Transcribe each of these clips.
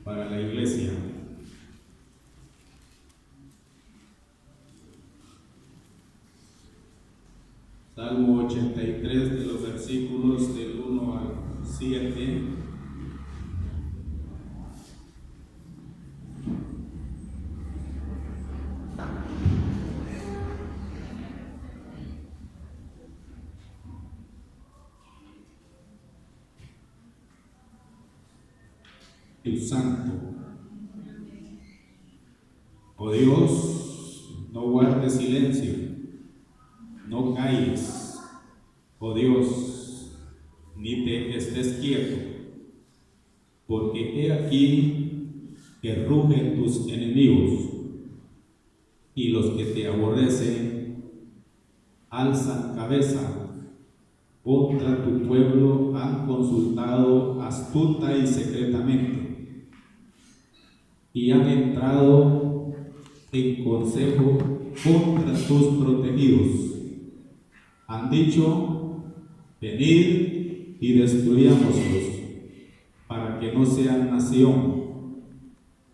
para la iglesia. Salmo 83 de los versículos del 1 al 7. Dios Santo. Oh Dios, no guardes silencio, no calles, oh Dios, ni te estés quieto, porque he aquí que rugen tus enemigos, y los que te aborrecen alzan cabeza. Contra tu pueblo han consultado astuta y secretamente, y han entrado en consejo contra tus protegidos. Han dicho: venid y destruyámoslos, para que no sean nación,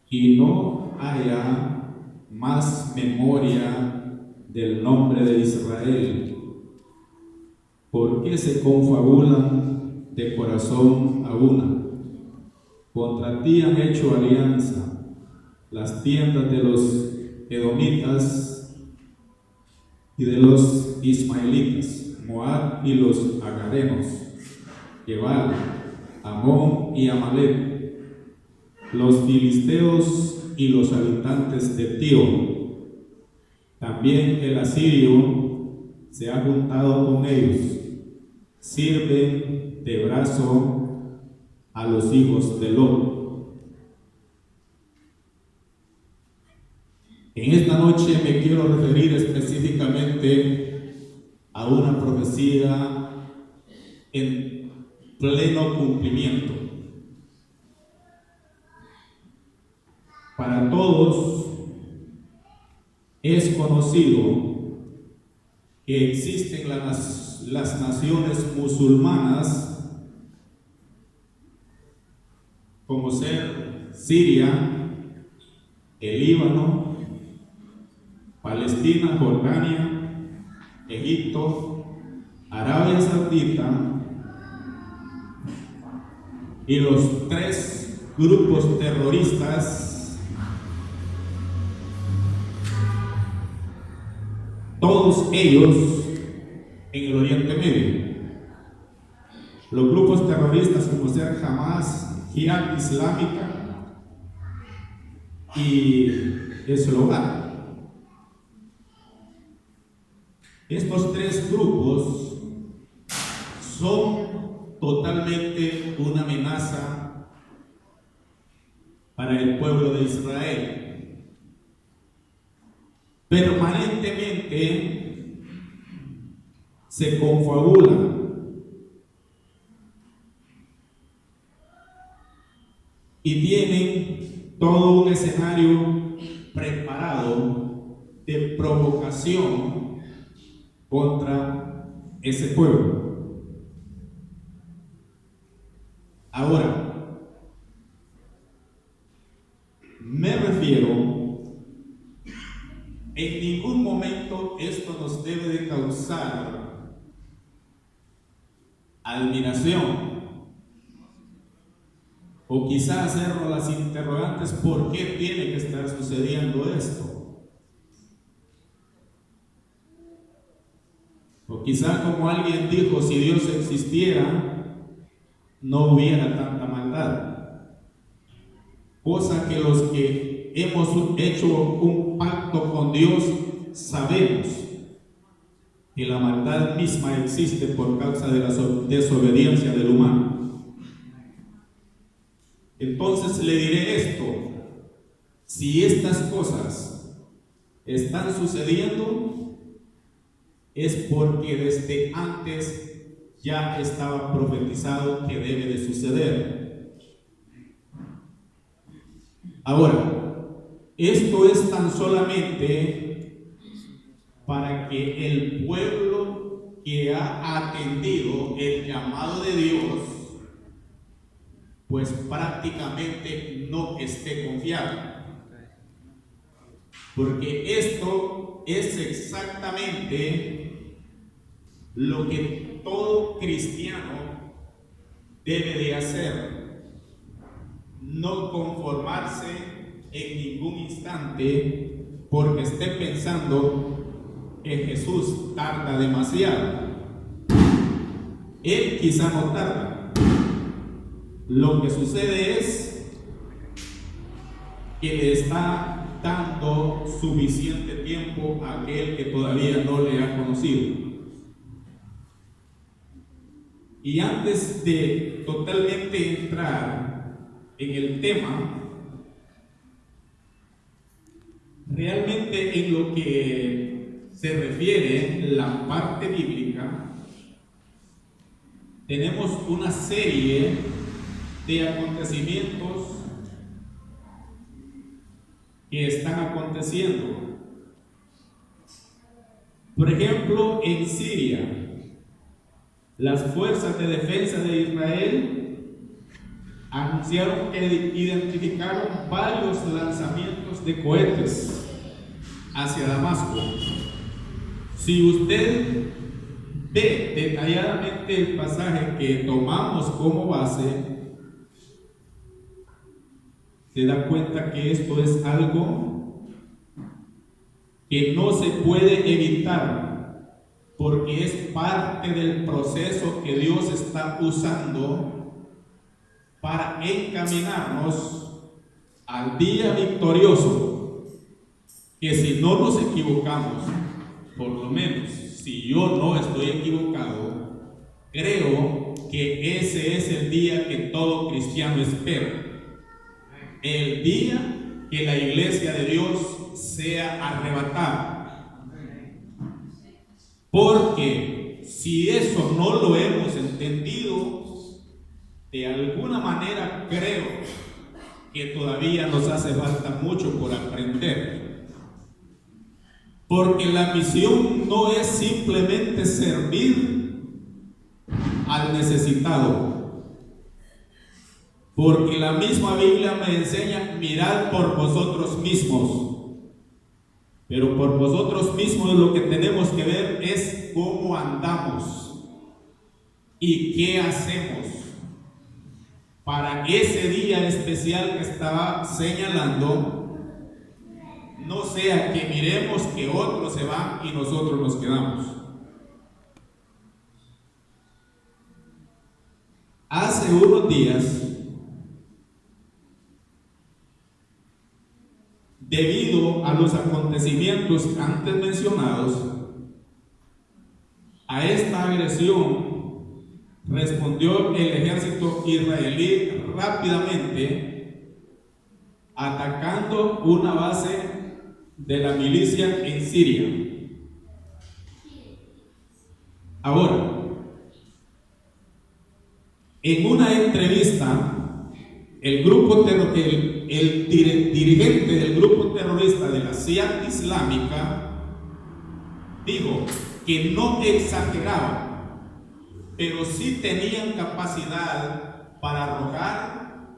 y no haya más memoria del nombre de Israel. ¿Por qué se confabulan de corazón a una? Contra ti han hecho alianza las tiendas de los edomitas y de los ismaelitas, Moab y los agarenos, Gebal, Amón y Amalek, los filisteos y los habitantes de Tiro. También el asirio se ha juntado con ellos. Sirven de brazo a los hijos de Lot. En esta noche me quiero referir específicamente a una profecía en pleno cumplimiento. Para todos es conocido que existen las naciones musulmanas, como ser Siria, el Líbano, Palestina, Jordania, Egipto, Arabia Saudita, y los tres grupos terroristas, todos ellos en el Oriente Medio. Los grupos terroristas como ser Hamas, Jihad Islámica y Hezbollah. Estos tres grupos son totalmente una amenaza para el pueblo de Israel. Permanentemente se confabulan y tienen todo un escenario preparado de provocación contra ese pueblo. Ahora, me refiero, en ningún momento esto nos debe de causar admiración, o quizás hacernos las interrogantes: ¿por qué tiene que estar sucediendo esto? O quizás, como alguien dijo, si Dios existiera, no hubiera tanta maldad. Cosa que los que hemos hecho un pacto con Dios sabemos que la maldad misma existe por causa de la desobediencia del humano. Entonces le diré esto: si estas cosas están sucediendo, es porque desde antes ya estaba profetizado que debe de suceder. Ahora, esto es tan solamente para que el pueblo que ha atendido el llamado de Dios pues prácticamente no esté confiado. Porque esto es exactamente lo que todo cristiano debe de hacer. No conformarse en ningún instante porque esté pensando que Jesús tarda demasiado. Él quizá no tarda. Lo que sucede es que le está dando suficiente tiempo a aquel que todavía no le ha conocido. Y antes de totalmente entrar en el tema, realmente en lo que se refiere la parte bíblica, tenemos una serie de acontecimientos que están aconteciendo. Por ejemplo, en Siria, las fuerzas de defensa de Israel anunciaron que identificaron varios lanzamientos de cohetes hacia Damasco. Si usted ve detalladamente el pasaje que tomamos como base, se da cuenta que esto es algo que no se puede evitar, porque es parte del proceso que Dios está usando para encaminarnos al día victorioso, que si no nos equivocamos, por lo menos si yo no estoy equivocado, creo que ese es el día que todo cristiano espera. El día que la iglesia de Dios sea arrebatada. Porque si eso no lo hemos entendido, de alguna manera creo que todavía nos hace falta mucho por aprender. Porque la misión no es simplemente servir al necesitado. Porque la misma Biblia me enseña: mirad por vosotros mismos. Pero por vosotros mismos lo que tenemos que ver es cómo andamos y qué hacemos para ese día especial que estaba señalando. No sea que miremos que otros se van y nosotros nos quedamos. Hace unos días, debido a los acontecimientos antes mencionados, a esta agresión respondió el ejército israelí rápidamente, atacando una base de la milicia en Siria. Ahora, en una entrevista, el dirigente del grupo terrorista de la CIA islámica dijo que no exageraban, pero sí tenían capacidad para arrojar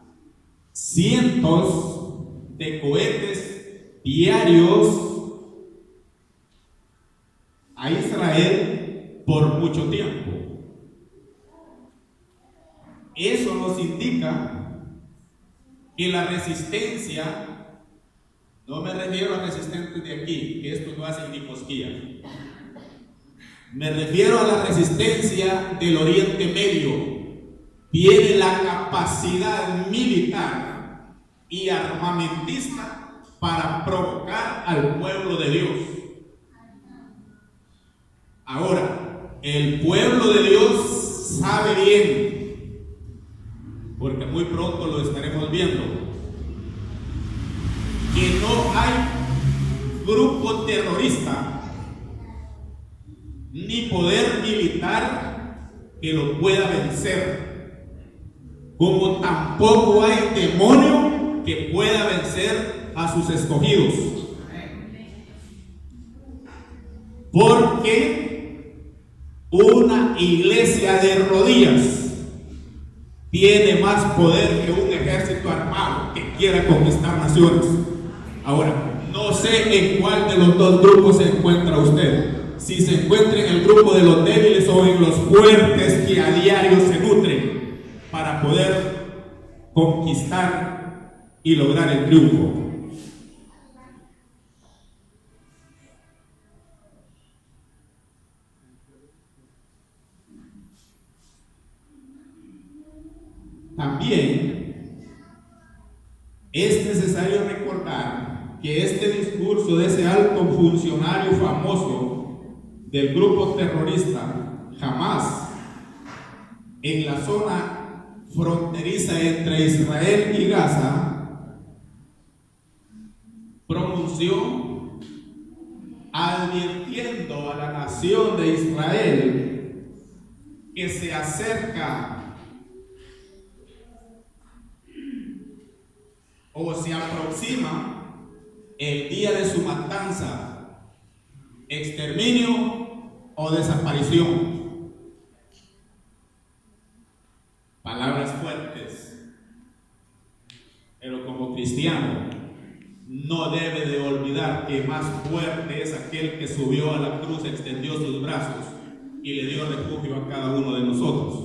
cientos de cohetes diarios a Israel por mucho tiempo. Eso nos indica que la resistencia, no me refiero a resistentes de aquí, que esto no hacen ni cosquillas, me refiero a la resistencia del Oriente Medio, tiene la capacidad militar y armamentista para provocar al pueblo de Dios. Ahora, el pueblo de Dios sabe bien, porque muy pronto lo estaremos viendo, que no hay grupo terrorista ni poder militar que lo pueda vencer, como tampoco hay demonio que pueda vencer a sus escogidos, porque una iglesia de rodillas tiene más poder que un ejército armado que quiera conquistar naciones. Ahora, no sé en cuál de los dos grupos se encuentra usted. Si se encuentra en el grupo de los débiles o en los fuertes que a diario se nutren para poder conquistar y lograr el triunfo. También es necesario recordar que este discurso de ese alto funcionario famoso del grupo terrorista jamás en la zona fronteriza entre Israel y Gaza pronunció advirtiendo a la nación de Israel que se acerca o se aproxima el día de su matanza, exterminio o desaparición. Palabras fuertes, pero como cristiano no debe de olvidar que más fuerte es aquel que subió a la cruz, extendió sus brazos y le dio refugio a cada uno de nosotros.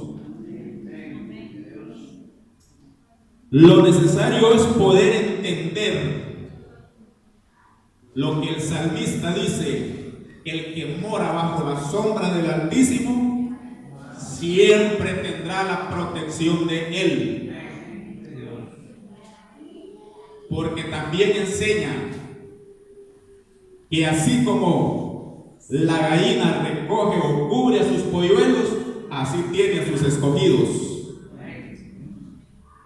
Lo necesario es poder entender lo que el salmista dice: el que mora bajo la sombra del Altísimo siempre tendrá la protección de Él. Porque también enseña que así como la gallina recoge o cubre a sus polluelos, así tiene a sus escogidos.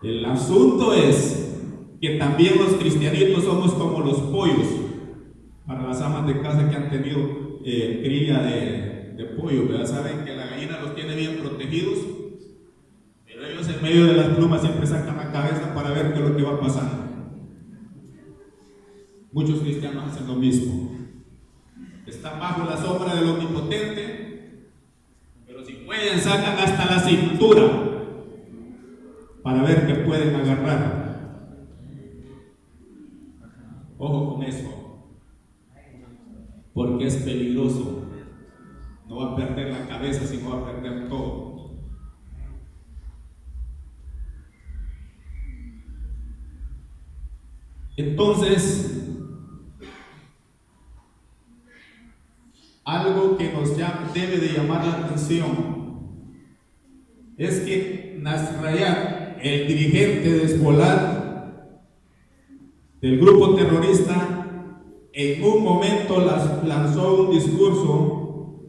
El asunto es que también los cristianitos somos como los pollos. Para las amas de casa que han tenido cría de pollo, ¿verdad? Saben que la gallina los tiene bien protegidos, pero ellos en medio de las plumas siempre sacan la cabeza para ver qué es lo que va pasando. Muchos cristianos hacen lo mismo. Están bajo la sombra del Omnipotente, pero si pueden sacan hasta la cintura para ver qué pueden agarrar. Ojo con eso, porque es peligroso. No va a perder la cabeza, sino va a perder todo. Entonces, algo que nos debe de llamar la atención es que Nasrallah, el dirigente de Hezbollah, del grupo terrorista, en un momento lanzó un discurso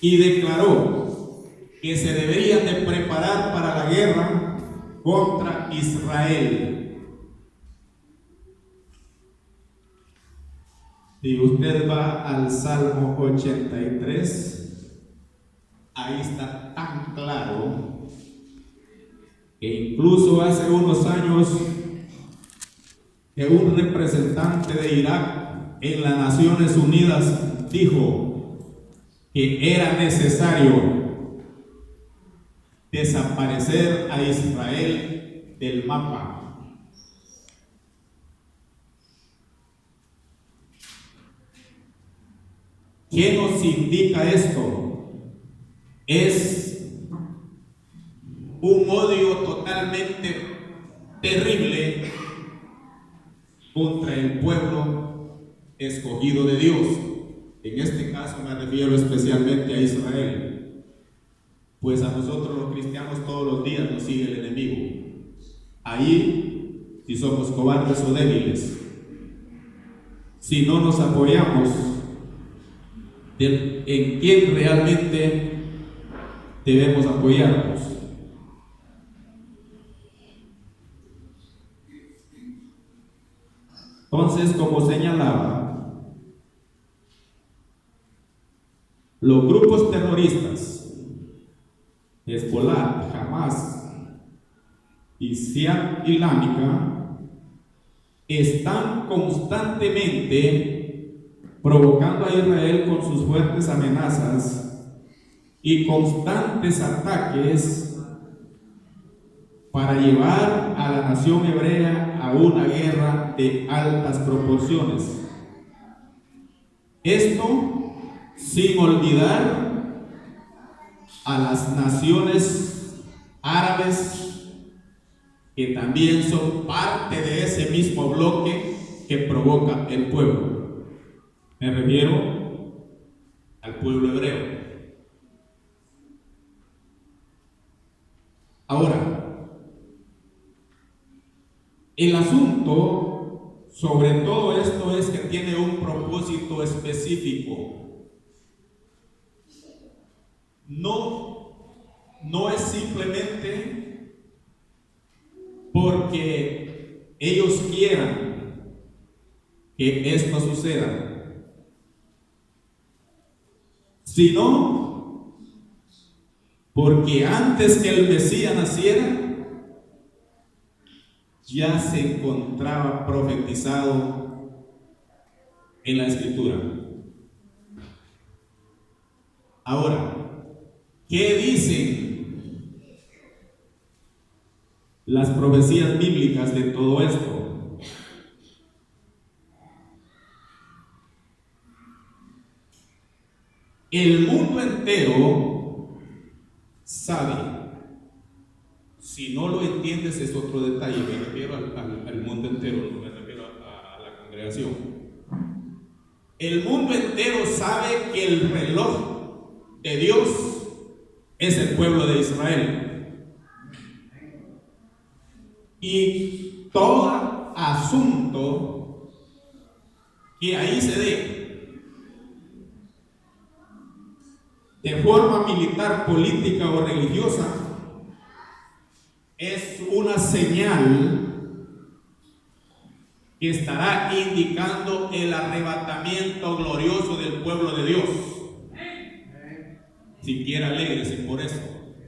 y declaró que se deberían de preparar para la guerra contra Israel. Si usted va al Salmo 83, ahí está tan claro que incluso hace unos años que un representante de Irak en las Naciones Unidas dijo que era necesario desaparecer a Israel del mapa. ¿Qué nos indica esto? Es un odio totalmente terrible contra el pueblo escogido de Dios. En este caso me refiero especialmente a Israel, pues a nosotros los cristianos todos los días nos sigue el enemigo. Ahí, si somos cobardes o débiles, si no nos apoyamos en quién realmente debemos apoyarnos. Entonces, como señalaba, los grupos terroristas, Hezbollah, Hamas y Jihad Islámica, están constantemente provocando a Israel con sus fuertes amenazas y constantes ataques para llevar a la nación hebrea a una guerra de altas proporciones. Esto sin olvidar a las naciones árabes, que también son parte de ese mismo bloque que provoca el pueblo. Me refiero al pueblo hebreo. Ahora, el asunto sobre todo esto es que tiene un propósito específico. No es simplemente porque ellos quieran que esto suceda, sino porque antes que el Mesías naciera, ya se encontraba profetizado en la Escritura. Ahora, ¿qué dicen las profecías bíblicas de todo esto? El mundo entero sabe. Si no lo entiendes es otro detalle. Me refiero al mundo entero, no me refiero a la congregación. El mundo entero sabe que el reloj de Dios es el pueblo de Israel. Y todo asunto que ahí se dé de forma militar, política o religiosa es una señal que estará indicando el arrebatamiento glorioso del pueblo de Dios. Siquiera alégrese por eso,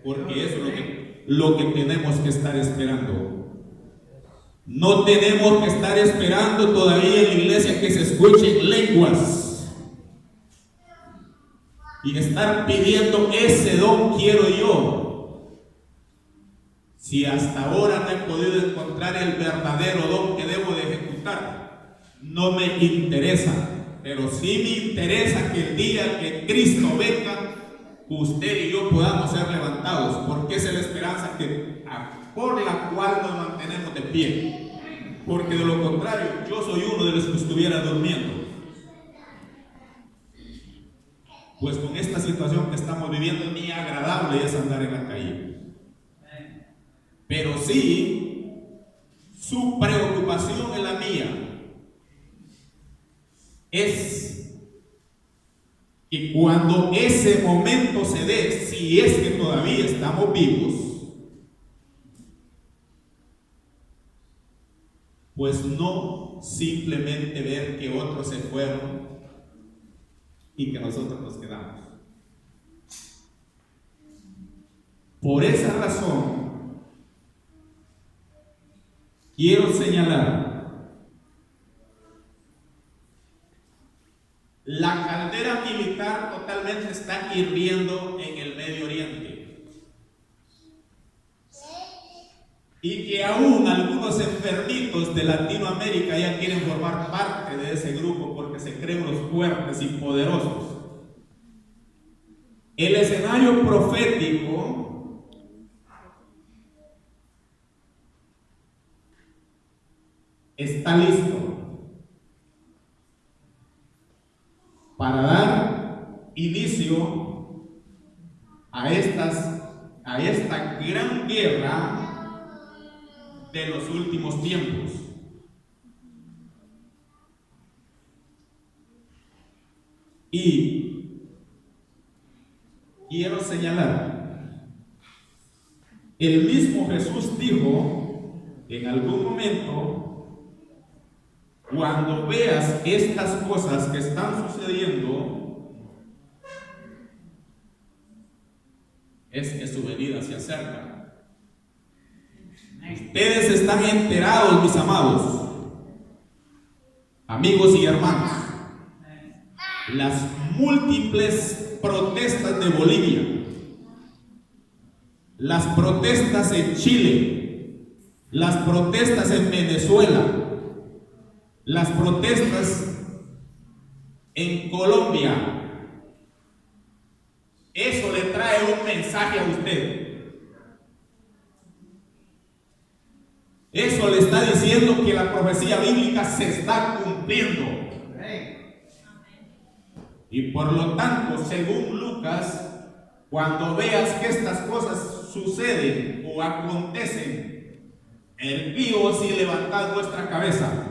porque eso es lo que tenemos que estar esperando. No tenemos que estar esperando todavía en la iglesia que se escuchen lenguas y estar pidiendo ese don quiero yo. Si hasta ahora no he podido encontrar el verdadero don que debo de ejecutar, no me interesa, pero sí me interesa que el día que Cristo venga, usted y yo podamos ser levantados, porque esa es la esperanza por la cual nos mantenemos de pie, porque de lo contrario, yo soy uno de los que estuviera durmiendo. Pues con esta situación que estamos viviendo, ni agradable es andar en la calle. Pero sí, su preocupación es la mía. Es que cuando ese momento se dé, si es que todavía estamos vivos, pues no simplemente ver que otros se fueron y que nosotros nos quedamos. Por esa razón, quiero señalar la caldera militar totalmente está hirviendo en el Medio Oriente, y que aún algunos enfermitos de Latinoamérica ya quieren formar parte de ese grupo porque se creen los fuertes y poderosos. El escenario profético está listo para dar inicio a esta gran guerra de los últimos tiempos. Y quiero señalar, el mismo Jesús dijo en algún momento: cuando veas estas cosas que están sucediendo, es que su venida se acerca. Ustedes están enterados, mis amados, amigos y hermanos, las múltiples protestas de Bolivia, las protestas en Chile, las protestas en Venezuela, las protestas en Colombia, eso le trae un mensaje a usted. Eso le está diciendo que la profecía bíblica se está cumpliendo. Y por lo tanto, según Lucas, cuando veas que estas cosas suceden o acontecen, erguíos y levantad vuestra cabeza.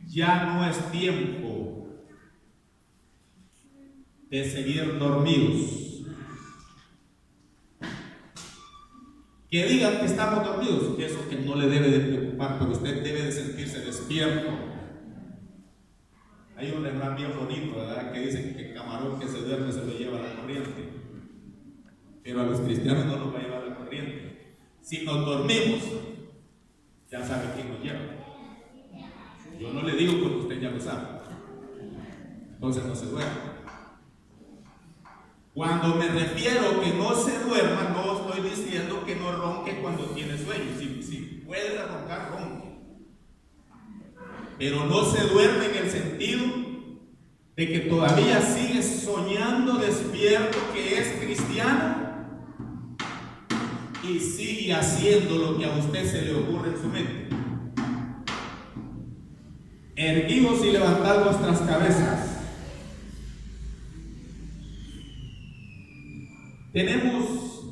Ya no es tiempo de seguir dormidos. Que digan que estamos dormidos, que eso que no le debe de preocupar, pero usted debe de sentirse despierto. Hay un refrán bien bonito, ¿verdad?, que dice que el camarón que se duerme se lo lleva la corriente, pero a los cristianos no nos va a llevar la corriente. Si nos dormimos, ya sabe quién nos lleva. Yo no le digo porque usted ya lo sabe. Entonces no se duerma. Cuando me refiero que no se duerma, no estoy diciendo que no ronque cuando tiene sueño. Si puede roncar, ronque. Pero no se duerme en el sentido de que todavía sigue soñando despierto que es cristiano y sigue haciendo lo que a usted se le ocurre en su mente. Erguíos y levantad vuestras cabezas. Tenemos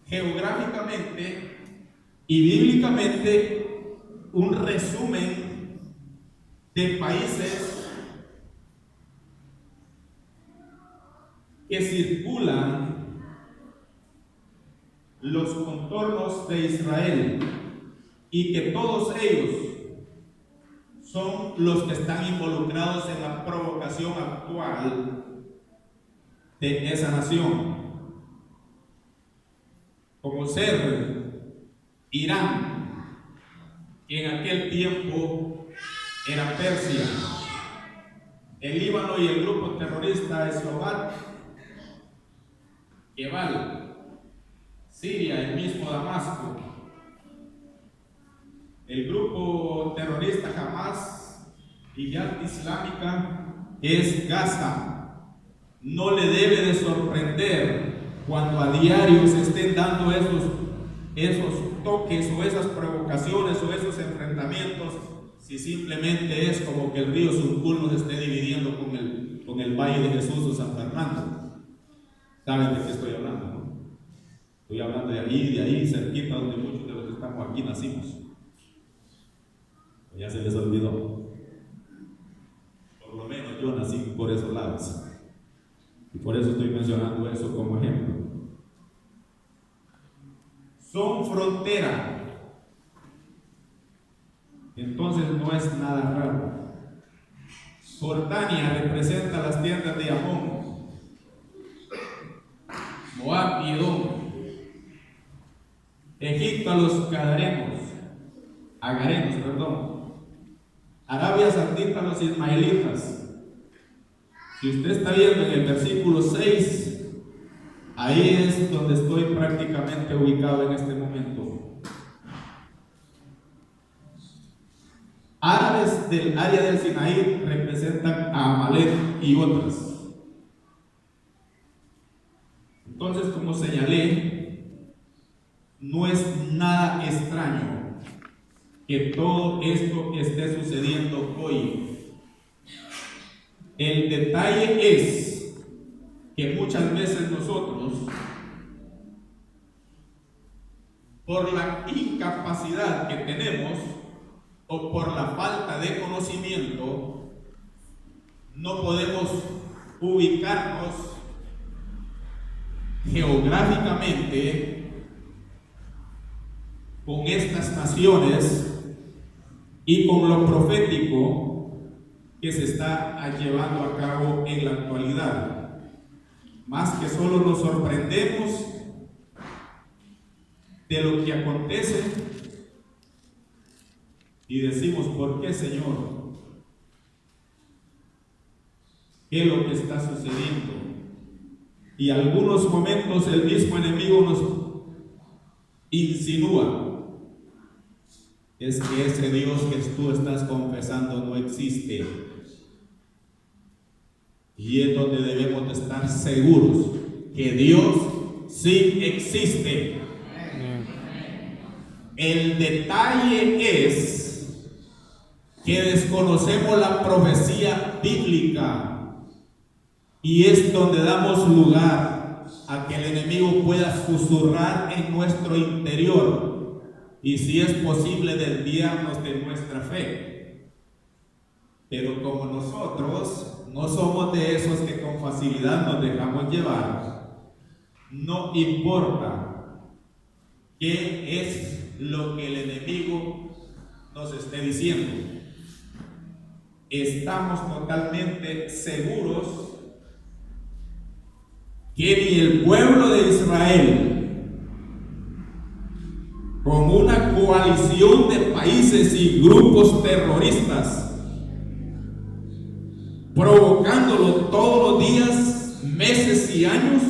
geográficamente y bíblicamente un resumen de países que circulan los contornos de Israel y que todos ellos son los que están involucrados en la provocación actual de esa nación, como ser Irán, que en aquel tiempo era Persia, el Líbano y el grupo terrorista Eslobat, Gebal, Siria, el mismo Damasco, el grupo terrorista Hamas y Yad Islámica es Gaza. No le debe de sorprender cuando a diario se estén dando esos toques o esas provocaciones o esos enfrentamientos, si simplemente es como que el río Suncul nos esté dividiendo con el Valle de Jesús o San Fernando. ¿Saben de qué estoy hablando, no? Estoy hablando de ahí, cerquita, donde muchos de los que estamos aquí nacimos. Ya se les olvidó. Por lo menos yo nací por esos lados. Y por eso estoy mencionando eso como ejemplo. Son frontera. Entonces no es nada raro. Jordania representa las tierras de Amón, Moab y Edom. Egipto a los agarenos, Arabia Saudita a los ismaelitas. Si usted está viendo en el versículo 6, ahí es donde estoy prácticamente ubicado en este momento. Árabes del área del Sinaí representan a Amalek y otras. Entonces, como señalé, no es nada extraño que todo esto esté sucediendo hoy. El detalle es que muchas veces nosotros, por la incapacidad que tenemos o por la falta de conocimiento, no podemos ubicarnos geográficamente con estas naciones y con lo profético que se está llevando a cabo en la actualidad. Más que solo nos sorprendemos de lo que acontece y decimos: ¿por qué, Señor? ¿Qué es lo que está sucediendo? y algunos momentos el mismo enemigo nos insinúa es que ese Dios que tú estás confesando no existe. Y es donde debemos de estar seguros que Dios sí existe. El detalle es que desconocemos la profecía bíblica y es donde damos lugar a que el enemigo pueda susurrar en nuestro interior y, si es posible, desviarnos de nuestra fe. Pero como nosotros no somos de esos que con facilidad nos dejamos llevar, no importa qué es lo que el enemigo nos esté diciendo, estamos totalmente seguros que ni el pueblo de Israel, con una coalición de países y grupos terroristas, provocándolo todos los días, meses y años,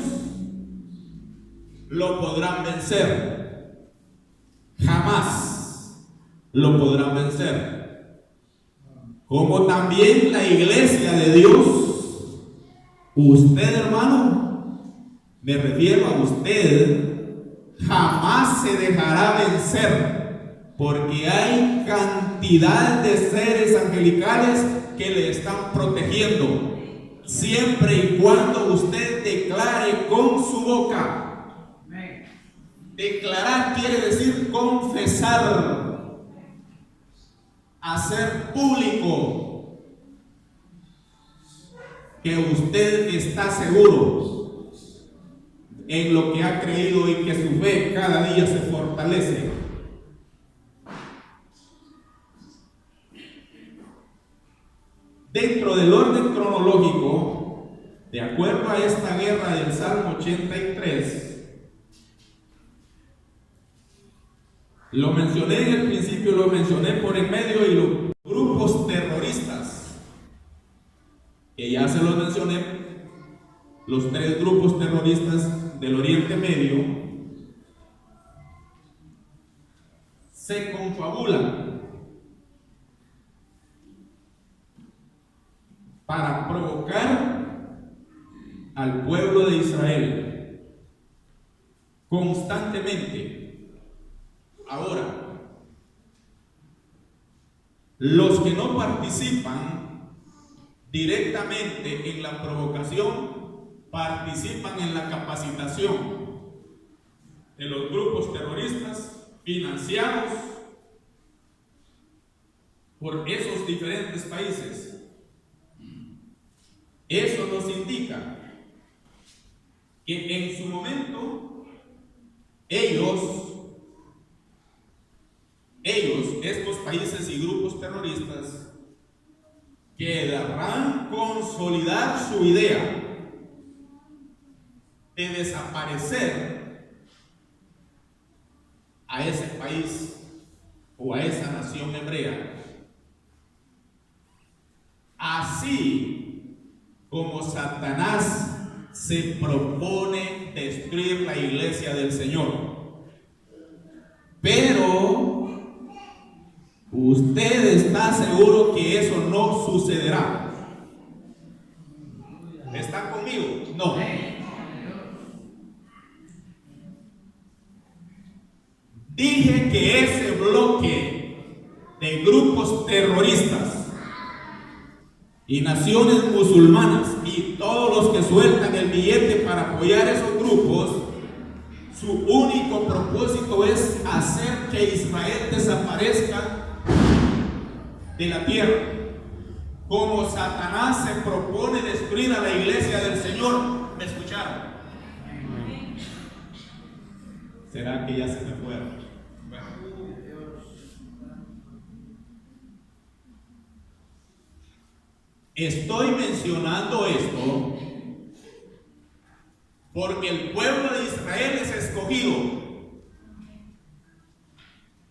lo podrán vencer. Jamás lo podrán vencer. Como también la iglesia de Dios, usted, hermano, me refiero a usted, jamás se dejará vencer, porque hay cantidad de seres angelicales que le están protegiendo, siempre y cuando usted declare con su boca. Declarar quiere decir confesar, hacer público que usted está seguro en lo que ha creído y que su fe cada día se fortalece. Dentro del orden cronológico, de acuerdo a esta guerra del Salmo 83, lo mencioné en el principio, lo mencioné por en medio, y los grupos terroristas, que ya se los mencioné, los tres grupos terroristas del Oriente Medio, se confabulan para provocar al pueblo de Israel constantemente. Ahora, los que no participan directamente en la provocación participan en la capacitación de los grupos terroristas financiados por esos diferentes países. Eso nos indica que en su momento estos países y grupos terroristas, querrán consolidar su idea de desaparecer a ese país o a esa nación hebrea, así como Satanás se propone destruir la iglesia del Señor. Pero usted está seguro que eso no sucederá. ¿Está conmigo? No. Dije que ese bloque de grupos terroristas y naciones musulmanas y todos los que sueltan el billete para apoyar esos grupos, su único propósito es hacer que Israel desaparezca de la tierra. Como Satanás se propone destruir a la iglesia del Señor. ¿Me escucharon? ¿Será que ya se me fueron? Estoy mencionando esto porque el pueblo de Israel es escogido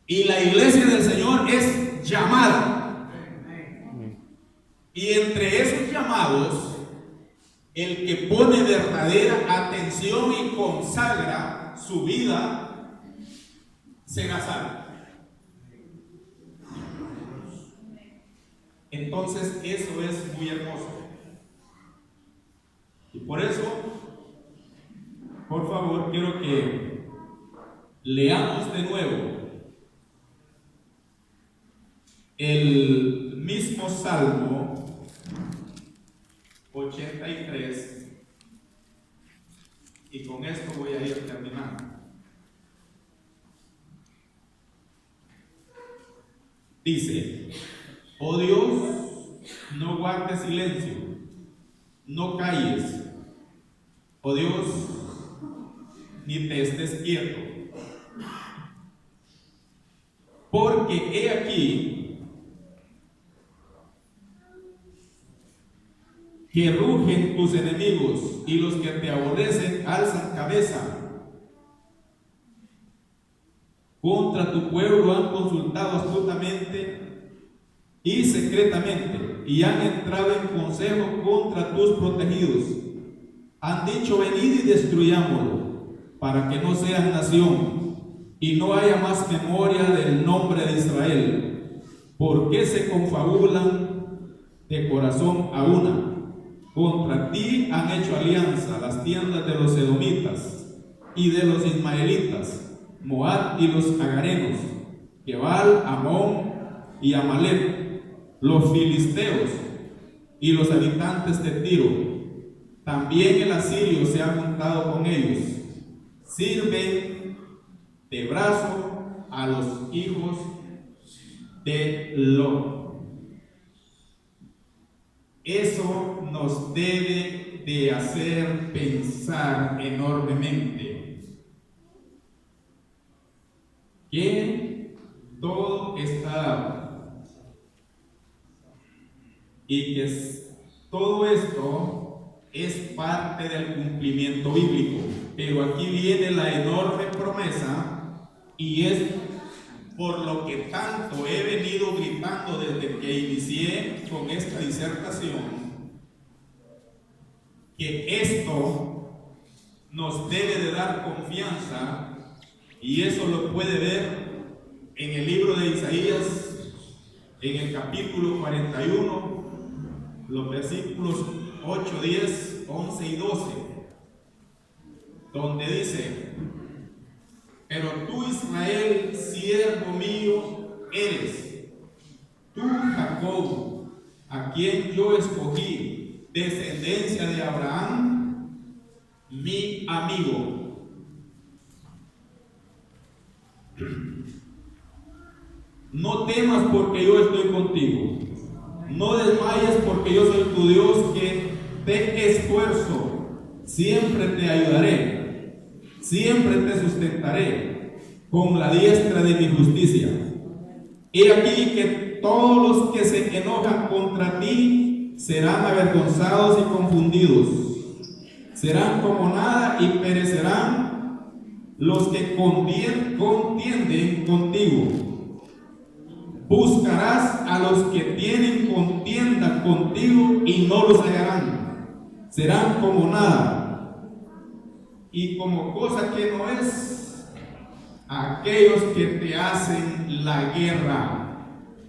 y la iglesia del Señor es llamada. Y entre esos llamados El que pone verdadera atención y consagra su vida será salvo. Entonces eso es muy hermoso. Y por eso, por favor, quiero que leamos de nuevo el mismo Salmo 83, y con esto voy a ir terminando. Dice: oh Dios, no guardes silencio, no calles, oh Dios, ni te estés quieto, porque he aquí que rugen tus enemigos, y los que te aborrecen alzan cabeza. Contra tu pueblo han consultado astutamente y secretamente, y han entrado en consejo contra tus protegidos. Han dicho: venid y destruyámoslo, para que no seas nación, y no haya más memoria del nombre de Israel. ¿Por qué se confabulan de corazón a una? Contra ti han hecho alianza las tiendas de los edomitas y de los ismaelitas, Moab y los agarenos, Gebal, Amón y Amalek, los filisteos y los habitantes de Tiro. También el asirio se ha juntado con ellos. Sirven de brazo a los hijos de Lot. Eso nos debe de hacer pensar enormemente que todo está dado y que todo esto es parte del cumplimiento bíblico. Pero aquí viene la enorme promesa, y es por lo que tanto he venido gritando desde que inicié con esta disertación, que esto nos debe de dar confianza, y eso lo puede ver en el libro de Isaías, en el capítulo 41, los versículos 8, 10, 11 y 12, donde dice: pero tú, Israel, siervo mío eres, tú, Jacob, a quien yo escogí, descendencia de Abraham, mi amigo. No temas, porque yo estoy contigo. No desmayes, porque yo soy tu Dios, que te esfuerzo. Siempre te ayudaré. Siempre te sustentaré con la diestra de mi justicia. He aquí que todos los que se enojan contra ti serán avergonzados y confundidos. Serán como nada y perecerán los que contienden contigo. Buscarás a los que tienen contienda contigo y no los hallarán. Serán como nada y como cosa que no es aquellos que te hacen la guerra.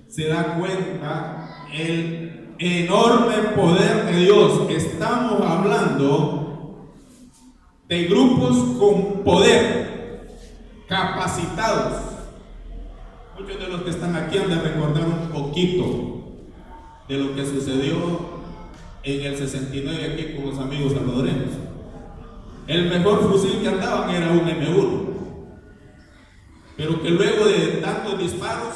Se da cuenta el enorme poder de Dios. Estamos hablando de grupos con poder, capacitados. Muchos de los que están aquí han de recordar un poquito de lo que sucedió en el 69 aquí con los amigos salvadoreños. El mejor fusil que andaban era un M1, pero que luego de tantos disparos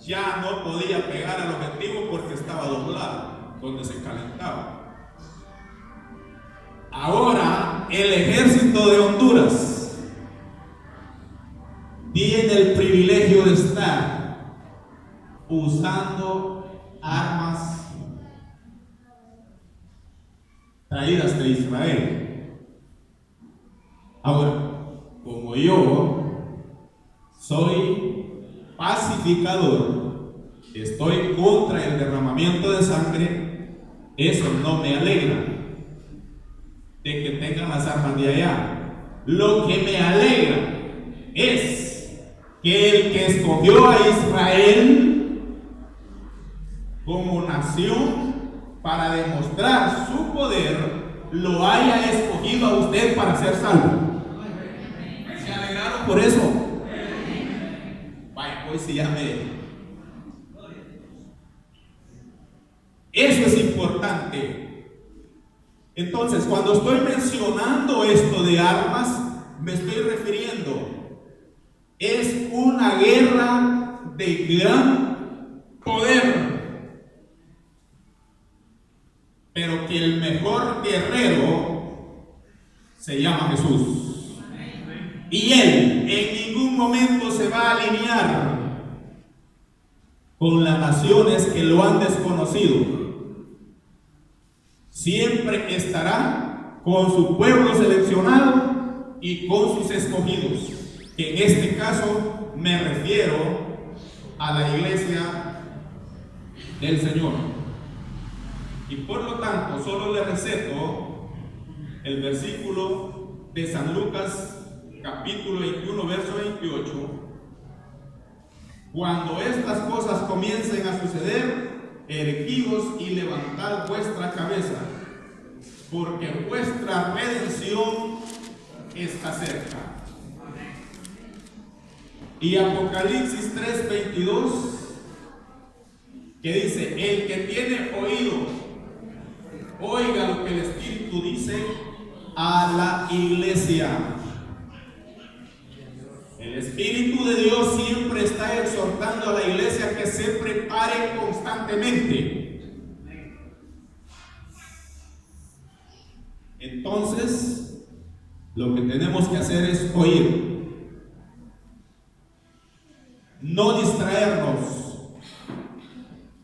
ya no podía pegar al objetivo porque estaba doblado, donde se calentaba. Ahora el ejército de Honduras tiene el privilegio de estar usando armas traídas de Israel. Ahora, como yo soy pacificador, estoy contra el derramamiento de sangre, Eso no me alegra de que tengan las armas de allá. Lo que me alegra es que el que escogió a Israel como nación para demostrar su poder, lo haya escogido a usted para ser salvo. ¿Se alegraron por eso? Vaya, pues sí, ya me... Eso es importante. Entonces, cuando estoy mencionando esto de armas, me estoy refiriendo, es una guerra de gran poder, pero que el mejor guerrero se llama Jesús. Y Él en ningún momento se va a alinear con las naciones que lo han desconocido. Siempre estará con su pueblo seleccionado y con sus escogidos, que en este caso me refiero a la iglesia del Señor. Y por lo tanto, solo le receto el versículo de San Lucas, capítulo 21, verso 28. Cuando estas cosas comiencen a suceder, erguidos y levantad vuestra cabeza, porque vuestra redención está cerca. Y Apocalipsis 3:22, que dice: el que tiene oído, oiga lo que el Espíritu dice a la iglesia. El Espíritu de Dios siempre está exhortando a la iglesia que se prepare constantemente. Entonces, lo que tenemos que hacer es oír, no distraernos,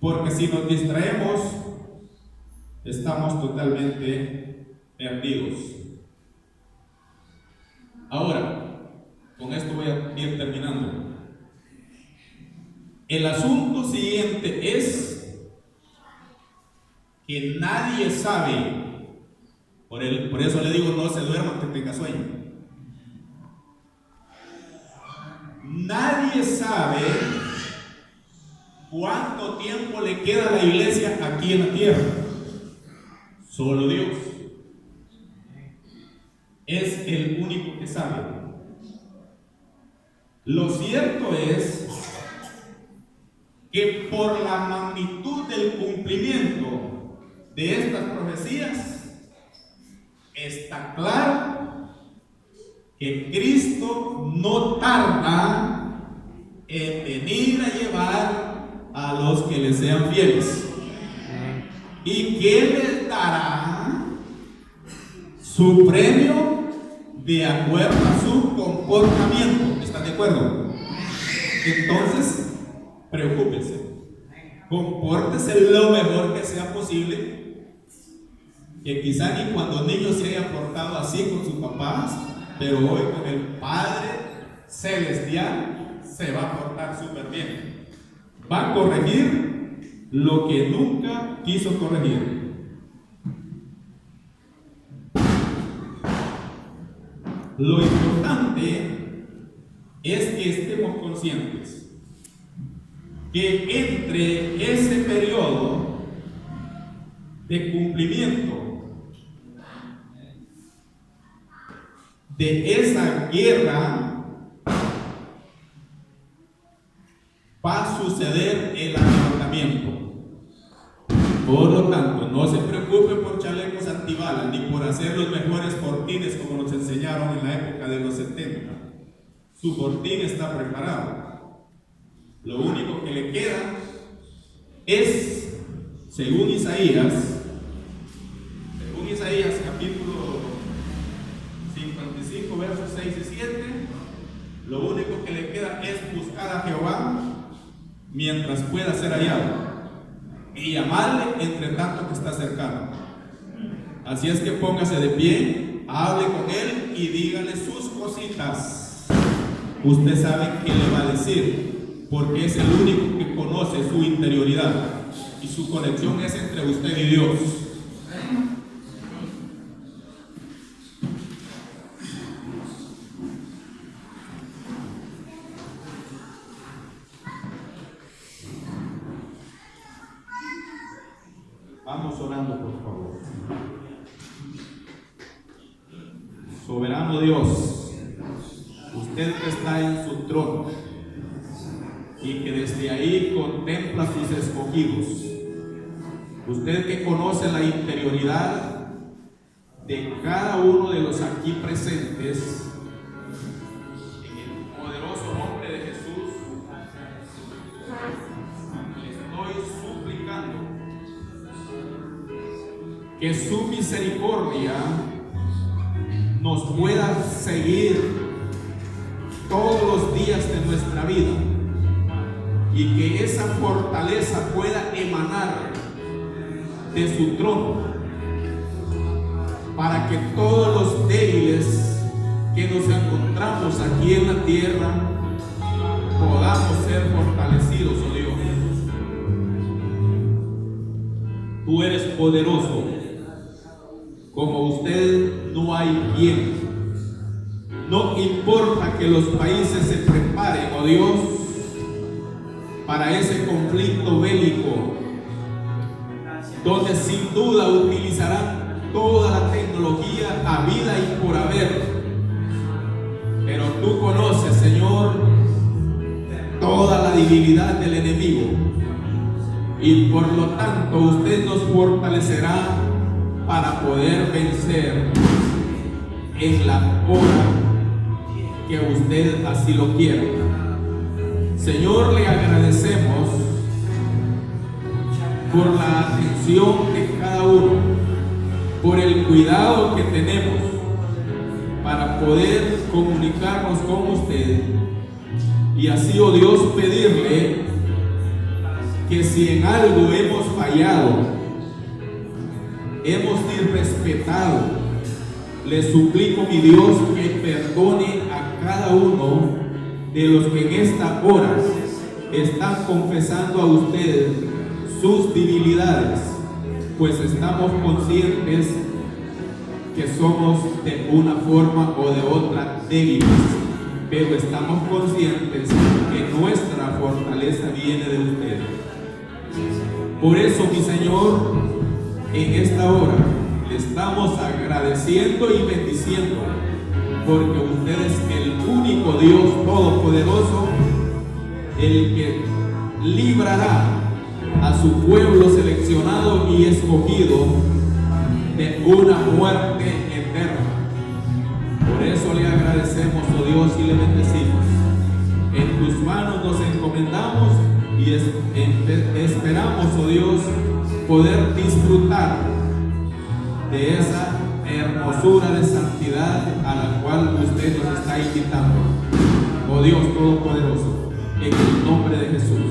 porque si nos distraemos, estamos totalmente perdidos. Ahora, con esto voy a ir terminando. El asunto siguiente es que nadie sabe, por eso le digo, no se duerma que tenga sueño. Nadie sabe cuánto tiempo le queda a la iglesia aquí en la tierra. Solo Dios es el único que sabe. Lo cierto es que por la magnitud del cumplimiento de estas profecías, está claro que Cristo no tarda en venir a llevar a los que le sean fieles, y que les dará su premio de acuerdo a su comportamiento. ¿Están de acuerdo? Entonces, preocúpese, compórtese lo mejor que sea posible, que quizá ni cuando niño se haya portado así con sus papás, pero hoy con el Padre Celestial se va a portar súper bien. Va a corregir lo que nunca quiso corregir. Lo importante es que estemos conscientes que entre ese periodo de cumplimiento de esa guerra va a suceder el arrebatamiento. Por lo tanto, no se preocupe por chalecos antibalas ni por hacer los mejores fortines como nos enseñaron en la época de los 70. Su fortín está preparado. Lo único que le queda es, según Isaías capítulo 55, versos 6 y 7, lo único que le queda es buscar a Jehová mientras pueda ser hallado y llamarle entre tanto que está cercano. Así es que póngase de pie, hable con él y dígale sus cositas. Usted sabe qué le va a decir, porque es el único que conoce su interioridad. y su conexión es entre usted y Dios. Vamos orando, por favor. Soberano Dios, usted que está en su trono y que desde ahí contempla a sus escogidos, usted que conoce la interioridad de cada uno de los aquí presentes, en el poderoso nombre de Jesús, le estoy suplicando que su misericordia nos pueda seguir todos los días de nuestra vida y que esa fortaleza pueda emanar de su trono para que todos los débiles que nos encontramos aquí en la tierra podamos ser fortalecidos, oh Dios. Tú eres poderoso, como usted no hay quien. No importa que los países se preparen, oh Dios, para ese conflicto bélico, donde sin duda utilizarán toda la tecnología habida y por haber. Pero tú conoces, Señor, toda la debilidad del enemigo, y por lo tanto usted nos fortalecerá para poder vencer en la hora que usted así lo quiera. Señor, le agradecemos por la atención de cada uno, por el cuidado que tenemos para poder comunicarnos con usted, y así, oh Dios, pedirle que si en algo hemos fallado, hemos irrespetado, le suplico, mi Dios, que perdone a cada uno de los que en esta hora están confesando a usted sus debilidades, pues estamos conscientes que somos de una forma o de otra débiles, pero estamos conscientes que nuestra fortaleza viene de usted. Por eso, mi Señor, en esta hora le estamos agradeciendo y bendiciendo, porque usted es el único Dios todopoderoso, el que librará a su pueblo seleccionado y escogido de una muerte eterna. Por eso le agradecemos, oh Dios, y le bendecimos. En tus manos nos encomendamos y esperamos, oh Dios, poder disfrutar de esa hermosura de santidad a la cual usted nos está invitando. Oh Dios Todopoderoso, en el nombre de Jesús.